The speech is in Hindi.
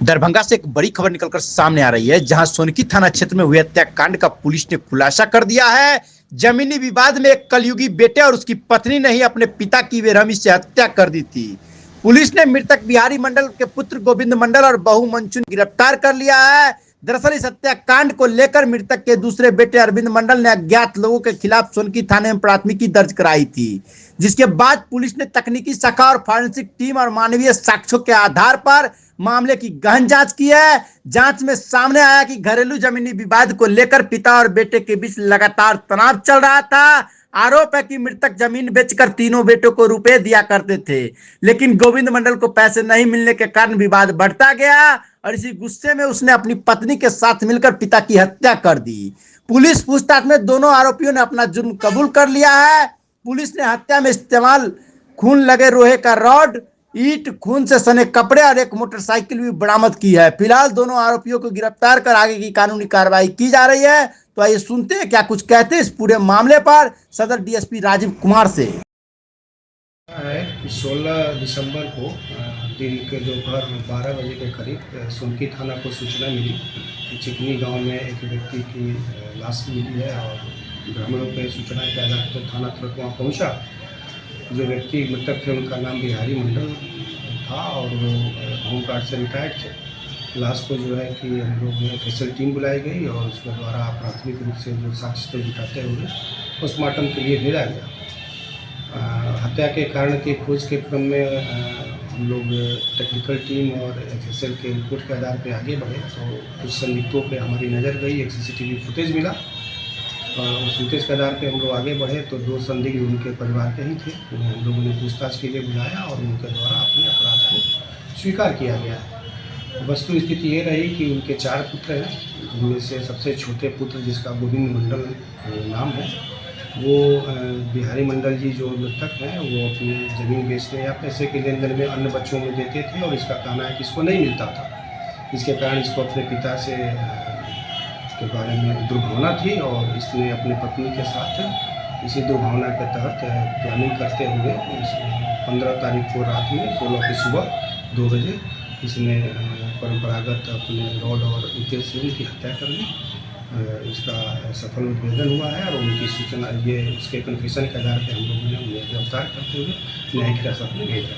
दरभंगा से एक बड़ी खबर निकलकर सामने आ रही है, जहां सोनकी थाना क्षेत्र में हुए हत्याकांड का पुलिस ने खुलासा कर दिया है। जमीनी विवाद में एक कलयुगी बेटे और उसकी पत्नी ने ही अपने पिता की बेरहमी से हत्या कर दी थी। पुलिस ने मृतक बिहारी मंडल के पुत्र गोविंद मंडल और बहू मंचू गिरफ्तार कर लिया है। दरअसल इस हत्याकांड को लेकर मृतक के दूसरे बेटे अरविंद मंडल ने अज्ञात लोगों के खिलाफ सोनकी थाने में प्राथमिकी दर्ज कराई थी, जिसके बाद पुलिस ने तकनीकी शाखा और फॉरेंसिक टीम और मानवीय साक्ष्यों के आधार पर मामले की गहन जांच की है। जांच में सामने आया कि घरेलू जमीनी विवाद को लेकर पिता और बेटे के बीच लगातार तनाव चल रहा था। आरोप है कि मृतक जमीन बेचकर तीनों बेटों को रुपए दिया करते थे, लेकिन गोविंद मंडल को पैसे नहीं मिलने के कारण विवाद बढ़ता गया और इसी गुस्से में उसने अपनी पत्नी के साथ मिलकर पिता की हत्या कर दी। पुलिस पूछताछ में दोनों आरोपियों ने अपना जुर्म कबूल कर लिया है। पुलिस ने हत्या में इस्तेमाल खून लगे लोहे का रॉड, ईंट, खून से सने कपड़े और एक मोटरसाइकिल भी बरामद की है। फिलहाल दोनों आरोपियों को गिरफ्तार कर आगे की कानूनी कार्रवाई की जा रही है। तो आइए सुनते हैं क्या कुछ कहते हैं इस पूरे मामले पर सदर डीएसपी राजीव कुमार से। है कि 16 दिसंबर को दिन के दोपहर 12 बजे के करीब सोनकी थाना को सूचना मिली कि चिकनी गांव में एक व्यक्ति की लाश मिली है और ग्रामीणों के सूचना के आधार पर थाना तुरंत वहाँ पहुँचा। जो व्यक्ति मृतक थे उनका नाम बिहारी मंडल था और वो होमगार्ड से रिटायर्ड थे। लाश को जो है कि हम लोग स्पेशल टीम बुलाई गई और उसके द्वारा प्राथमिक रूप से जो साक्ष्य जुटाते हुए पोस्टमार्टम के लिए भेजा गया। हत्या के कारण की खोज के क्रम में हम लोग टेक्निकल टीम और एफएसएल के रिपोर्ट के आधार पर आगे बढ़े तो कुछ संदिग्धों पे हमारी नज़र गई। एक सीसीटीवी फुटेज मिला और उस फुटेज के आधार पे हम लोग आगे बढ़े तो दो संदिग्ध उनके परिवार के ही थे। उन्हें हम लोगों ने पूछताछ के लिए बुलाया और उनके द्वारा अपने अपराध को स्वीकार किया गया। वस्तु स्थिति ये रही कि उनके 4 पुत्र हैं, जिनमें से सबसे छोटे पुत्र जिसका गोविंद मंडल नाम है, वो बिहारी मंडल जी जो मृतक हैं वो अपनी ज़मीन बेचने या पैसे के लेन देन में अन्य बच्चों में देते थे और इसका कहना है कि इसको नहीं मिलता था। इसके कारण इसको अपने पिता से के बारे में दुर्भावना थी और इसने अपने पत्नी के साथ इसी दुर्भावना के तहत प्लानिंग करते हुए 15 तारीख को रात में 16 की सुबह 2 बजे इसने परंपरागत अपने रॉड और ईंटें से उनकी हत्या कर ली। इसका सफल उद्भेदन हुआ है और उनकी सूचना ये उसके कन्फेशन के आधार पर हम लोगों ने उन्हें गिरफ्तार करते हुए न्यायिक हिरासत में भेजा।